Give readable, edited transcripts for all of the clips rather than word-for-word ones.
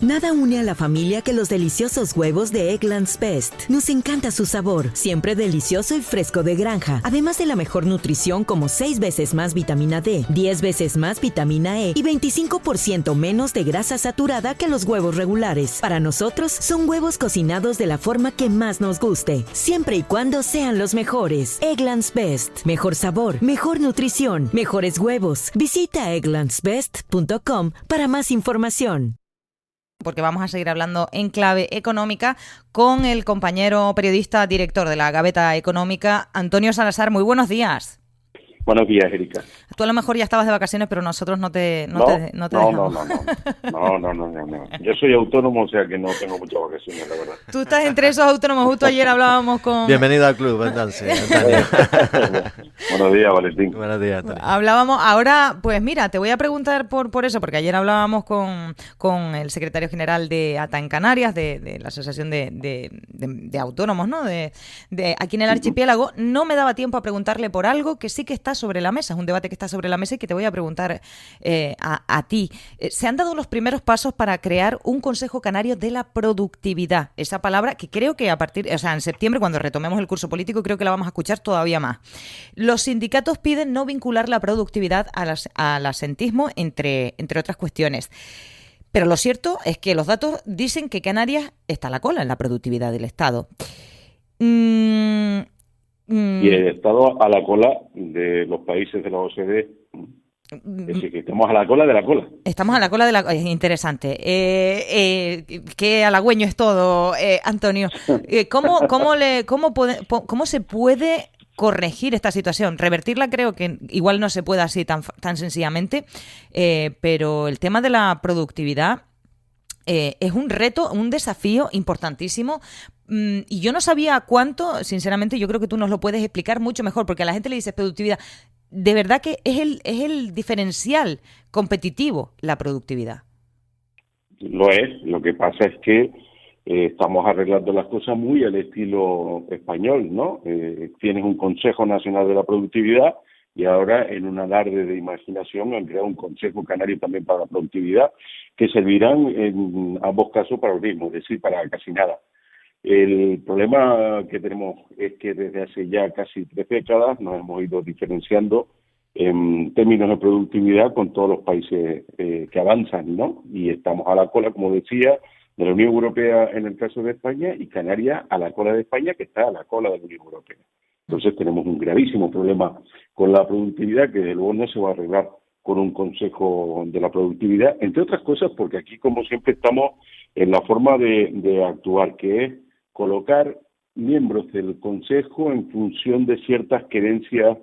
Nada une a la familia que los deliciosos huevos de Eggland's Best. Nos encanta su sabor, siempre delicioso y fresco de granja. Además de la mejor nutrición como 6 veces más vitamina D, 10 veces más vitamina E y 25% menos de grasa saturada que los huevos regulares. Para nosotros, son huevos cocinados de la forma que más nos guste, siempre y cuando sean los mejores. Eggland's Best. Mejor sabor, mejor nutrición, mejores huevos. Visita egglandsbest.com para más información. Porque vamos a seguir hablando en clave económica con el compañero periodista director de la Gaveta Económica, Antonio Salazar. Muy buenos días. Buenos días, Erika. Tú a lo mejor ya estabas de vacaciones, pero nosotros no te No. dejamos. No. Yo soy autónomo, o sea que no tengo muchas vacaciones, la verdad. Tú estás entre esos autónomos. Justo ayer hablábamos con... Bienvenido al club, entonces, Antonio. Buenos días, Valentín. Buenos días, Antonio. Hablábamos, ahora, pues mira, te voy a preguntar por eso, porque ayer hablábamos con el secretario general de ATA en Canarias, de la Asociación de Autónomos, ¿no? De aquí en el archipiélago. No me daba tiempo a preguntarle por algo que sí que está sobre la mesa, es un debate que está sobre la mesa y que te voy a preguntar a ti. Se han dado los primeros pasos para crear un Consejo Canario de la Productividad, esa palabra que creo que en septiembre, cuando retomemos el curso político, creo que la vamos a escuchar todavía más. Los sindicatos piden no vincular la productividad al asentismo, entre otras cuestiones. Pero lo cierto es que los datos dicen que Canarias está a la cola en la productividad del Estado. Y el Estado a la cola de los países de la OCDE. Es decir, que estamos a la cola de la cola. Estamos a la cola de la cola. Es interesante. Qué halagüeño es todo, Antonio. ¿Cómo se puede corregir esta situación? Revertirla creo que igual no se puede así tan sencillamente, pero el tema de la productividad es un reto, un desafío importantísimo. Y yo no sabía cuánto, sinceramente, yo creo que tú nos lo puedes explicar mucho mejor, porque a la gente le dices productividad. De verdad que es el diferencial competitivo, la productividad. Lo es. Lo que pasa es que estamos arreglando las cosas muy al estilo español, ¿no? Tienes un Consejo Nacional de la Productividad y ahora, en un alarde de imaginación, han creado un Consejo Canario también para la Productividad, que servirán en ambos casos para lo mismo, es decir, para casi nada. El problema que tenemos es que desde hace ya casi 3 décadas nos hemos ido diferenciando en términos de productividad con todos los países que avanzan, ¿no? Y estamos a la cola, como decía, de la Unión Europea en el caso de España, y Canarias a la cola de España, que está a la cola de la Unión Europea. Entonces tenemos un gravísimo problema con la productividad que de luego no se va a arreglar con un Consejo de la Productividad, entre otras cosas porque aquí, como siempre, estamos en la forma de actuar, que es colocar miembros del Consejo en función de ciertas creencias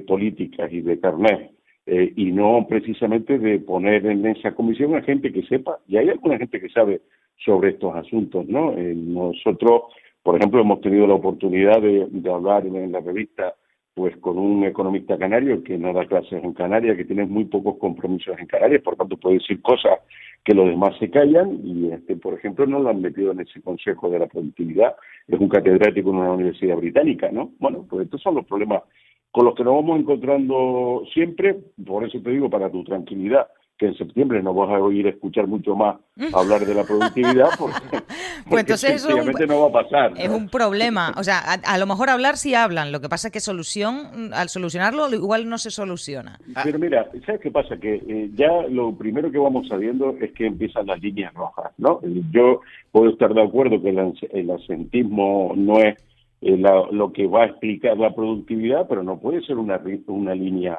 políticas y de carnet, y no precisamente de poner en esa comisión a gente que sepa, y hay alguna gente que sabe sobre estos asuntos, ¿no? Nosotros, por ejemplo, hemos tenido la oportunidad de hablar en la revista pues con un economista canario que no da clases en Canarias, que tiene muy pocos compromisos en Canarias, por tanto puede decir cosas que los demás se callan, y por ejemplo no lo han metido en ese Consejo de la Productividad, es un catedrático en una universidad británica, ¿no? Bueno, pues estos son los problemas con los que nos vamos encontrando siempre, por eso te digo, para tu tranquilidad, que en septiembre nos vas a oír escuchar mucho más hablar de la productividad, porque pues entonces sencillamente no va a pasar, ¿no? Es un problema. O sea, a lo mejor hablar sí hablan, lo que pasa es que al solucionarlo igual no se soluciona. Pero mira, ¿sabes qué pasa? Que ya lo primero que vamos sabiendo es que empiezan las líneas rojas, ¿no? Yo puedo estar de acuerdo que el asentismo no es lo que va a explicar la productividad, pero no puede ser una línea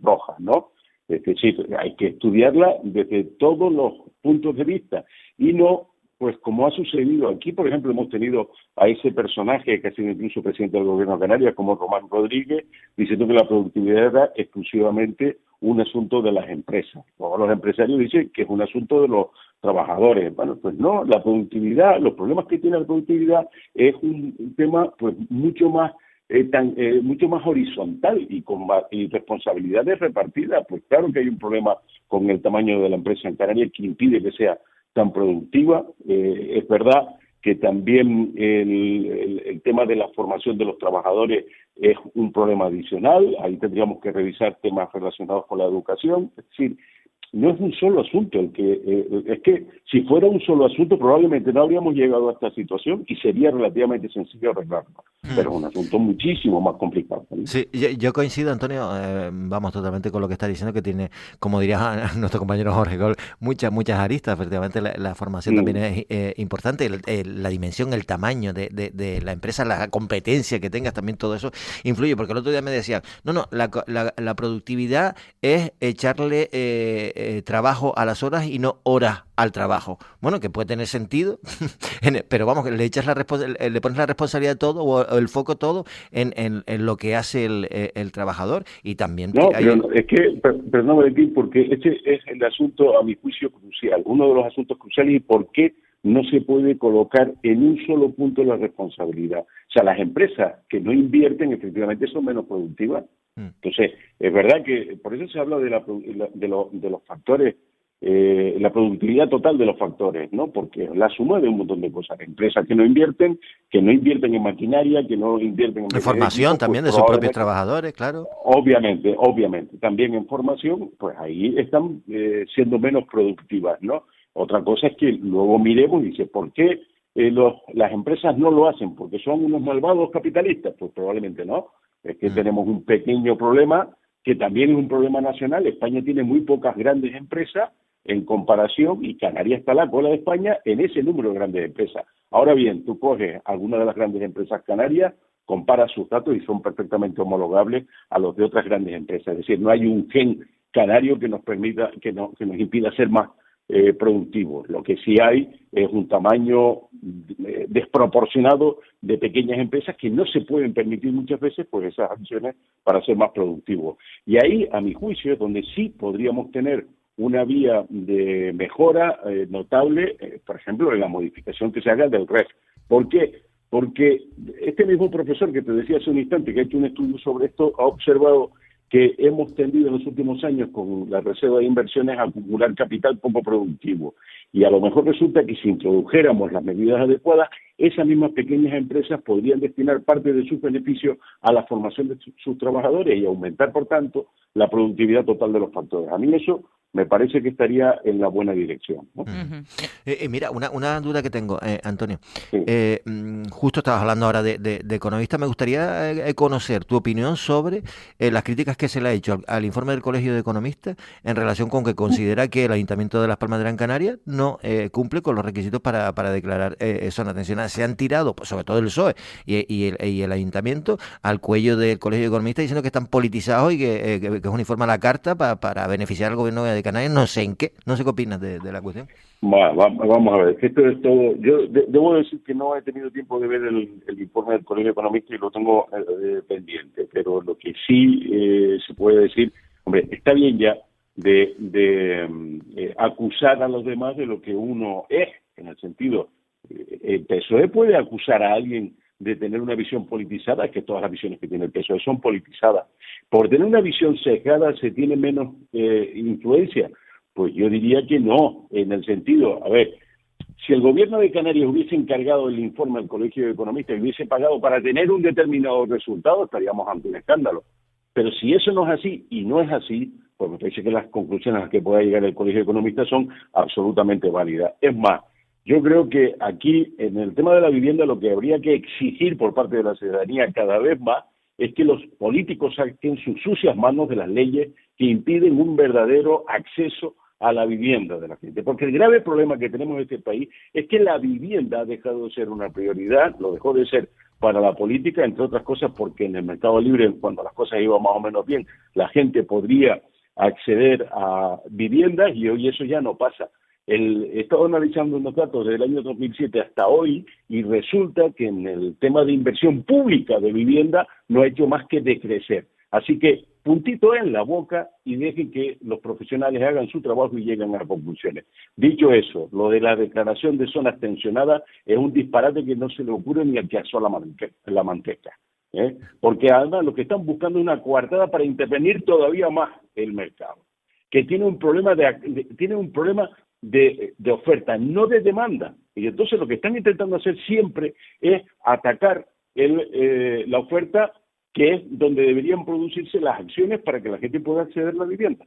roja, ¿no? Es decir, hay que estudiarla desde todos los puntos de vista y no, pues como ha sucedido aquí, por ejemplo, hemos tenido a ese personaje que ha sido incluso presidente del gobierno de Canarias, como Román Rodríguez, diciendo que la productividad era exclusivamente un asunto de las empresas. Todos los empresarios dicen que es un asunto de los trabajadores. Bueno, pues no, la productividad, los problemas que tiene la productividad es un tema pues mucho más horizontal y con responsabilidades repartidas. Pues claro que hay un problema con el tamaño de la empresa en Canarias que impide que sea tan productiva. Es verdad que también el tema de la formación de los trabajadores es un problema adicional. Ahí tendríamos que revisar temas relacionados con la educación. Es decir, no es un solo asunto. Es que si fuera un solo asunto probablemente no habríamos llegado a esta situación y sería relativamente sencillo arreglarlo. Pero es un asunto muchísimo más complicado, ¿no? Sí, yo coincido, Antonio, vamos totalmente con lo que está diciendo, que tiene, como diría nuestro compañero Jorge Gol, muchas aristas. Efectivamente, la formación también es importante, la dimensión, el tamaño de la empresa, la competencia que tengas, también todo eso influye, porque el otro día me decían, no, la productividad es echarle trabajo a las horas y no horas al trabajo. Bueno, que puede tener sentido, pero vamos, le echas le pones la responsabilidad de todo o el foco todo en lo que hace el trabajador, y también No, hay... pero es que, perdón, Valentín, porque este es el asunto, a mi juicio, crucial, uno de los asuntos cruciales, y por qué no se puede colocar en un solo punto la responsabilidad. O sea, las empresas que no invierten efectivamente son menos productivas. Entonces, es verdad que por eso se habla de los factores, la productividad total de los factores, ¿no? Porque la suma de un montón de cosas. Empresas que no invierten en maquinaria, que no invierten en formación también de sus propios trabajadores, claro. Obviamente, también en formación, pues ahí están siendo menos productivas, ¿no? Otra cosa es que luego miremos y dice, ¿por qué las empresas no lo hacen? ¿Porque son unos malvados capitalistas? Pues probablemente no. Es que tenemos un pequeño problema que también es un problema nacional. España tiene muy pocas grandes empresas en comparación, y Canarias está a la cola de España en ese número de grandes empresas. Ahora bien, tú coges algunas de las grandes empresas canarias, comparas sus datos y son perfectamente homologables a los de otras grandes empresas. Es decir, no hay un gen canario que nos permita, que nos impida ser más productivos. Lo que sí hay es un tamaño desproporcionado de pequeñas empresas que no se pueden permitir muchas veces pues esas acciones para ser más productivos. Y ahí, a mi juicio, es donde sí podríamos tener una vía de mejora notable, por ejemplo, en la modificación que se haga del REF. ¿Por qué? Porque este mismo profesor que te decía hace un instante, que ha hecho un estudio sobre esto, ha observado que hemos tendido en los últimos años con la reserva de inversiones a acumular capital poco productivo. Y a lo mejor resulta que si introdujéramos las medidas adecuadas, esas mismas pequeñas empresas podrían destinar parte de sus beneficios a la formación de sus trabajadores y aumentar, por tanto, la productividad total de los factores. A mí eso me parece que estaría en la buena dirección, ¿no? Mira, una duda que tengo, Antonio. Sí. Justo estabas hablando ahora de economista. Me gustaría conocer tu opinión sobre las críticas que se le ha hecho al informe del Colegio de Economistas en relación con que considera que el Ayuntamiento de Las Palmas de Gran Canaria no cumple con los requisitos para declarar zona tensionada. Se han tirado, pues, sobre todo el PSOE y el Ayuntamiento, al cuello del Colegio de Economistas, diciendo que están politizados y que es un informe a la carta para beneficiar al gobierno de Canarias. No sé en qué. No sé qué opinas de la cuestión. Vamos a ver, que esto es todo. Yo debo decir que no he tenido tiempo de ver el informe del Colegio Economista y lo tengo pendiente, pero lo que sí se puede decir, hombre, está bien ya de acusar a los demás de lo que uno es, en el sentido, el PSOE puede acusar a alguien de tener una visión politizada, es que todas las visiones que tiene el PSOE son politizadas. Por tener una visión sesgada se tiene menos influencia. Pues yo diría que no, en el sentido, a ver, si el gobierno de Canarias hubiese encargado el informe al Colegio de Economistas y hubiese pagado para tener un determinado resultado, estaríamos ante un escándalo. Pero si eso no es así, y no es así, pues me parece que las conclusiones a las que pueda llegar el Colegio de Economistas son absolutamente válidas. Es más, yo creo que aquí, en el tema de la vivienda, lo que habría que exigir por parte de la ciudadanía cada vez más es que los políticos saquen sus sucias manos de las leyes que impiden un verdadero acceso a la vivienda de la gente. Porque el grave problema que tenemos en este país es que la vivienda ha dejado de ser una prioridad, lo dejó de ser para la política, entre otras cosas porque en el mercado libre, cuando las cosas iban más o menos bien, la gente podría acceder a viviendas y hoy eso ya no pasa. He estado analizando unos datos del año 2007 hasta hoy y resulta que en el tema de inversión pública de vivienda no ha hecho más que decrecer. Así que puntito en la boca y dejen que los profesionales hagan su trabajo y lleguen a conclusiones. Dicho eso, lo de la declaración de zonas tensionadas es un disparate que no se le ocurre ni al que asó la manteca. Porque además lo que están buscando es una coartada para intervenir todavía más el mercado, que tiene un problema de oferta, no de demanda. Y entonces lo que están intentando hacer siempre es atacar la oferta, que es donde deberían producirse las acciones para que la gente pueda acceder a la vivienda.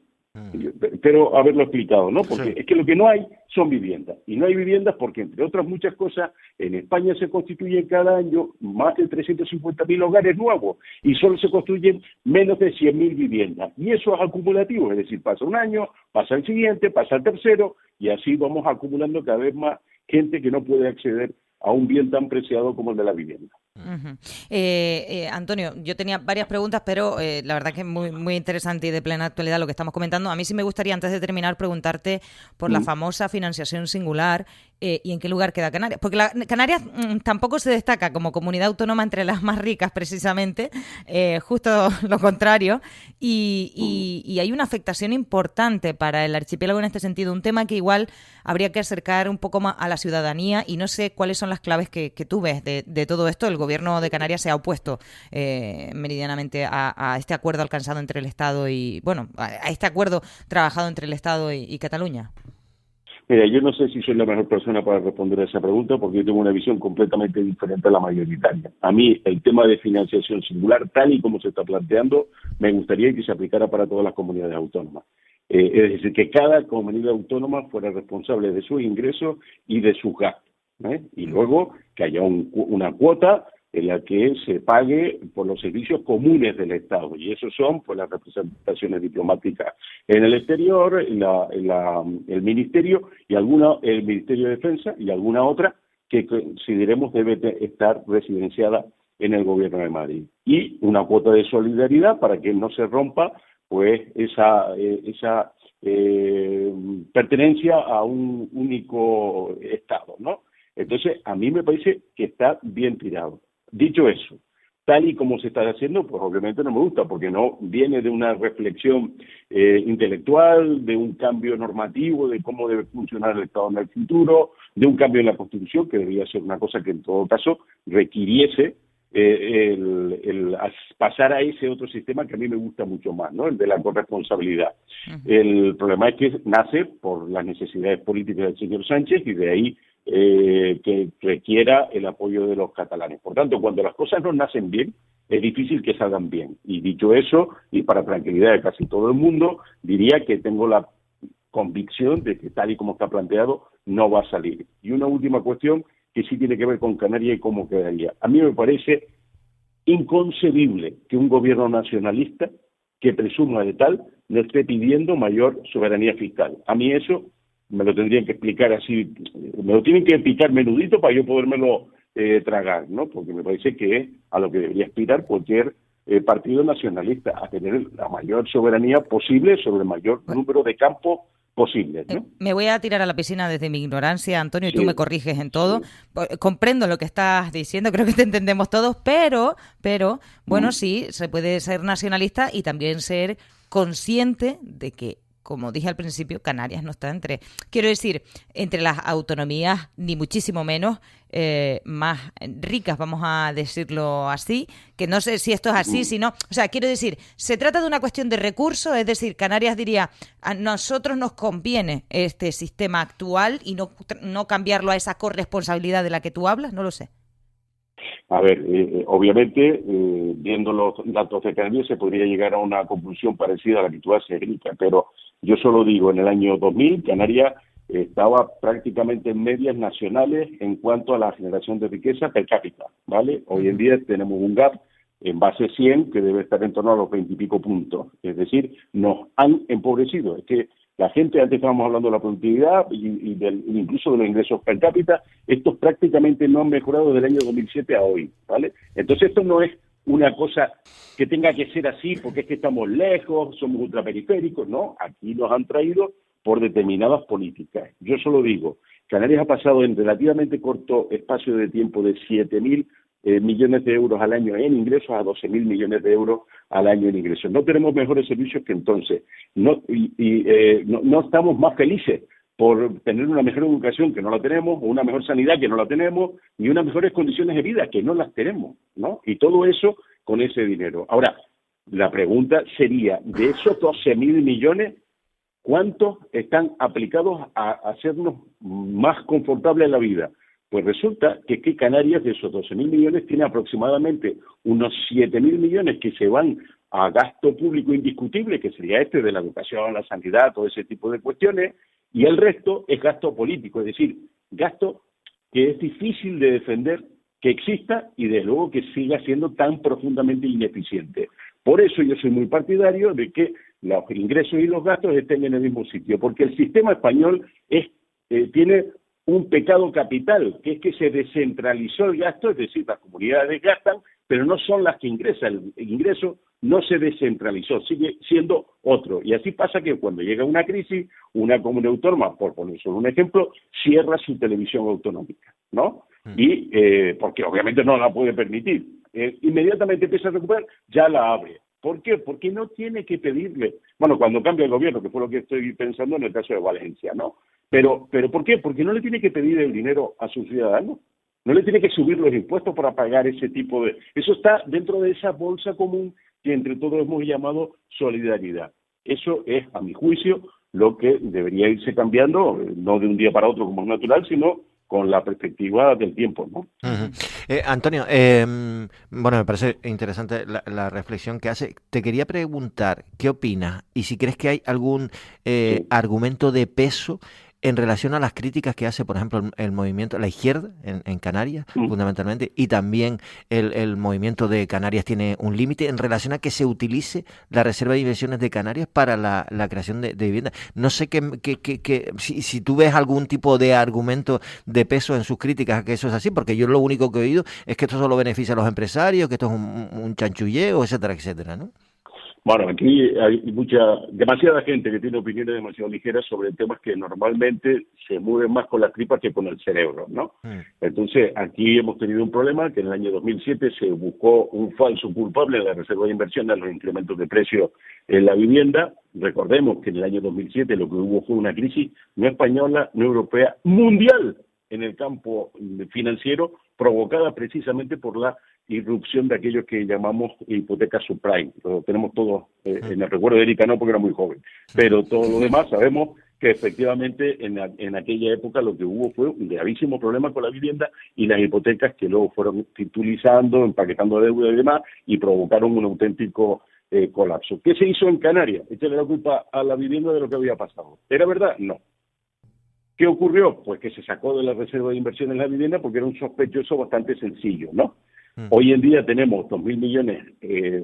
Pero haberlo explicado, ¿no? Porque Sí. es que lo que no hay son viviendas. Y no hay viviendas porque, entre otras muchas cosas, en España se construyen cada año más de 350.000 hogares nuevos y solo se construyen menos de 100.000 viviendas. Y eso es acumulativo, es decir, pasa un año, pasa el siguiente, pasa el tercero, y así vamos acumulando cada vez más gente que no puede acceder a un bien tan preciado como el de la vivienda. Ujú. Antonio, yo tenía varias preguntas, pero la verdad que es muy, muy interesante y de plena actualidad lo que estamos comentando. A mí sí me gustaría, antes de terminar, preguntarte por la famosa financiación singular y en qué lugar queda Canarias. Porque Canarias tampoco se destaca como comunidad autónoma entre las más ricas, precisamente, justo lo contrario. Y hay una afectación importante para el archipiélago en este sentido. Un tema que igual habría que acercar un poco más a la ciudadanía, y no sé cuáles son las claves que tú ves de todo esto. El gobierno de Canarias se ha opuesto meridianamente a este acuerdo alcanzado entre el Estado y, bueno, a este acuerdo trabajado entre el Estado y Cataluña. Mira, yo no sé si soy la mejor persona para responder a esa pregunta porque yo tengo una visión completamente diferente a la mayoritaria. A mí el tema de financiación singular, tal y como se está planteando, me gustaría que se aplicara para todas las comunidades autónomas. Es decir, que cada comunidad autónoma fuera responsable de sus ingresos y de sus gastos, y luego que haya una cuota en la que se pague por los servicios comunes del Estado, y esos son pues las representaciones diplomáticas en el exterior, el Ministerio el Ministerio de Defensa y alguna otra que consideremos debe estar residenciada en el Gobierno de Madrid, y una cuota de solidaridad para que no se rompa pues esa pertenencia a un único Estado, ¿no? Entonces, a mí me parece que está bien tirado. Dicho eso, tal y como se está haciendo, pues obviamente no me gusta, porque no viene de una reflexión intelectual, de un cambio normativo, de cómo debe funcionar el Estado en el futuro, de un cambio en la Constitución, que debería ser una cosa que en todo caso requiriese el pasar a ese otro sistema que a mí me gusta mucho más, ¿no? El de la corresponsabilidad. El problema es que nace por las necesidades políticas del señor Sánchez y de ahí que requiera el apoyo de los catalanes. Por tanto, cuando las cosas no nacen bien, es difícil que salgan bien. Y dicho eso, y para tranquilidad de casi todo el mundo, diría que tengo la convicción de que tal y como está planteado, no va a salir. Y una última cuestión que sí tiene que ver con Canarias y cómo quedaría. A mí me parece inconcebible que un gobierno nacionalista que presuma de tal le esté pidiendo mayor soberanía fiscal. A mí eso me lo tendrían que explicar así, me lo tienen que explicar menudito para yo podérmelo tragar, ¿no? Porque me parece que es a lo que debería aspirar cualquier partido nacionalista, a tener la mayor soberanía posible sobre el mayor número de campos posibles, ¿no? Me voy a tirar a la piscina desde mi ignorancia, Antonio, y Sí, tú me corriges en todo. sí. Comprendo lo que estás diciendo, creo que te entendemos todos, pero bueno, sí, se puede ser nacionalista y también ser consciente de que, como dije al principio, Canarias no está quiero decir, entre las autonomías, ni muchísimo menos más ricas, vamos a decirlo así, que no sé si esto es así, si no, o sea, quiero decir, se trata de una cuestión de recursos, es decir, Canarias diría, a nosotros nos conviene este sistema actual y no cambiarlo a esa corresponsabilidad de la que tú hablas, no lo sé. A ver, obviamente, viendo los datos de Canarias se podría llegar a una conclusión parecida a la que tú haces, Erika, pero yo solo digo, en el año 2000 Canarias estaba prácticamente en medias nacionales en cuanto a la generación de riqueza per cápita, ¿vale? Hoy en día tenemos un gap en base 100 que debe estar en torno a los 20 y pico puntos, es decir, nos han empobrecido. Es que la gente, antes estábamos hablando de la productividad incluso de los ingresos per cápita, estos prácticamente no han mejorado desde el año 2007 a hoy, ¿vale? Entonces esto no es una cosa que tenga que ser así porque es que estamos lejos, somos ultraperiféricos, no, aquí nos han traído por determinadas políticas. Yo solo digo, Canarias ha pasado en relativamente corto espacio de tiempo de 7.000 millones de euros al año en ingresos a 12.000 millones de euros al año en ingresos. No tenemos mejores servicios que entonces, no estamos más felices por tener una mejor educación que no la tenemos, o una mejor sanidad que no la tenemos, y unas mejores condiciones de vida que no las tenemos, ¿no? Y todo eso con ese dinero. Ahora, la pregunta sería, de esos 12.000 millones, ¿cuántos están aplicados a hacernos más confortable la vida? Pues resulta que Canarias, de esos 12.000 millones, tiene aproximadamente unos 7.000 millones que se van a gasto público indiscutible, que sería este de la educación, la sanidad, todo ese tipo de cuestiones, y el resto es gasto político, es decir, gasto que es difícil de defender que exista y de luego que siga siendo tan profundamente ineficiente. Por eso yo soy muy partidario de que los ingresos y los gastos estén en el mismo sitio, porque el sistema español tiene un pecado capital, que es que se descentralizó el gasto, es decir, las comunidades gastan, pero no son las que ingresan. El ingreso no se descentralizó, sigue siendo otro. Y así pasa que cuando llega una crisis, una comunidad autónoma, por poner solo un ejemplo, cierra su televisión autonómica, ¿no? Y porque obviamente no la puede permitir. Inmediatamente empieza a recuperar, ya la abre. ¿Por qué? Porque no tiene que pedirle, bueno, cuando cambia el gobierno, que fue lo que estoy pensando en el caso de Valencia, ¿no? Pero ¿por qué? Porque no le tiene que pedir el dinero a sus ciudadanos, no le tiene que subir los impuestos para pagar ese tipo de... Eso está dentro de esa bolsa común que entre todos hemos llamado solidaridad. Eso es, a mi juicio, lo que debería irse cambiando, no de un día para otro como es natural, sino con la perspectiva del tiempo, ¿no? Antonio, bueno, me parece interesante la reflexión que hace. Te quería preguntar, ¿qué opinas? Y si crees que hay algún argumento de peso en relación a las críticas que hace, por ejemplo, el movimiento, la izquierda en Canarias, fundamentalmente, y también el movimiento de Canarias tiene un límite en relación a que se utilice la Reserva de Inversiones de Canarias para la creación de vivienda. No sé si tú ves algún tipo de argumento de peso en sus críticas a que eso es así, porque yo lo único que he oído es que esto solo beneficia a los empresarios, que esto es un chanchulleo, etcétera, etcétera, ¿no? Bueno, aquí hay demasiada gente que tiene opiniones demasiado ligeras sobre temas que normalmente se mueven más con las tripas que con el cerebro, ¿no? Entonces, aquí hemos tenido un problema que en el año 2007 se buscó un falso culpable en la Reserva de Inversiones a los incrementos de precios en la vivienda. Recordemos que en el año 2007 lo que hubo fue una crisis no española, no europea, mundial en el campo financiero, provocada precisamente por la irrupción de aquellos que llamamos hipotecas subprime. Lo tenemos todos en el recuerdo de Erika, no porque era muy joven, pero todo lo demás sabemos que efectivamente en aquella época lo que hubo fue un gravísimo problema con la vivienda y las hipotecas que luego fueron titulizando, empaquetando deuda y demás y provocaron un auténtico colapso. ¿Qué se hizo en Canarias? Echarle la culpa a la vivienda de lo que había pasado. ¿Era verdad? No. ¿Qué ocurrió? Pues que se sacó de la Reserva de Inversión en la vivienda porque era un sospechoso bastante sencillo, ¿no? Hoy en día tenemos 2.000 millones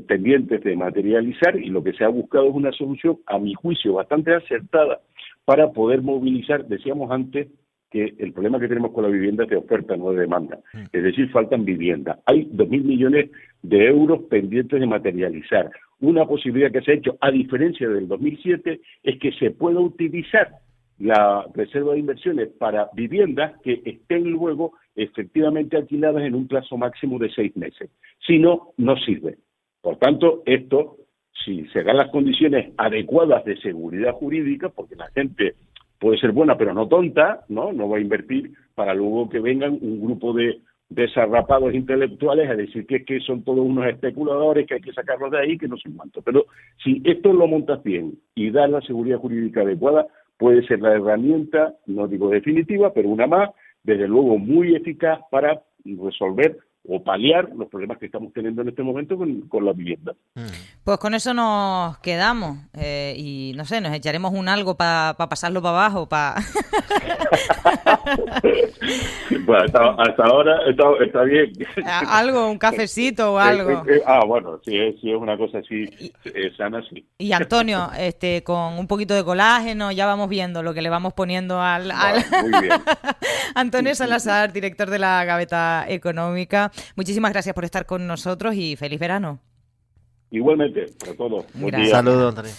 pendientes de materializar y lo que se ha buscado es una solución, a mi juicio, bastante acertada para poder movilizar, decíamos antes, que el problema que tenemos con la vivienda es de oferta, no de demanda. Es decir, faltan viviendas. Hay 2.000 millones de euros pendientes de materializar. Una posibilidad que se ha hecho, a diferencia del 2007, es que se pueda utilizar la Reserva de Inversiones para viviendas que estén luego efectivamente alquiladas en un plazo máximo de 6 meses. Si no, no sirve. Por tanto, esto, si se dan las condiciones adecuadas de seguridad jurídica, porque la gente puede ser buena pero no tonta, no va a invertir para luego que vengan un grupo de desarrapados intelectuales a decir que son todos unos especuladores, que hay que sacarlos de ahí, que no sé cuánto. Pero si esto lo montas bien y das la seguridad jurídica adecuada, puede ser la herramienta, no digo definitiva, pero una más, desde luego muy eficaz para resolver o paliar los problemas que estamos teniendo en este momento con la vivienda. Pues con eso nos quedamos y no sé, nos echaremos un algo para pasarlo para abajo, Bueno, hasta ahora está bien. Algo, un cafecito o algo. Bueno, si es una cosa así sana, sí. Y Antonio, con un poquito de colágeno, ya vamos viendo lo que le vamos poniendo al... Muy bien. Antonio Salazar, director de la Gaveta Económica. Muchísimas gracias por estar con nosotros y feliz verano. Igualmente, para todos. Buen día. Saludos, Antonio.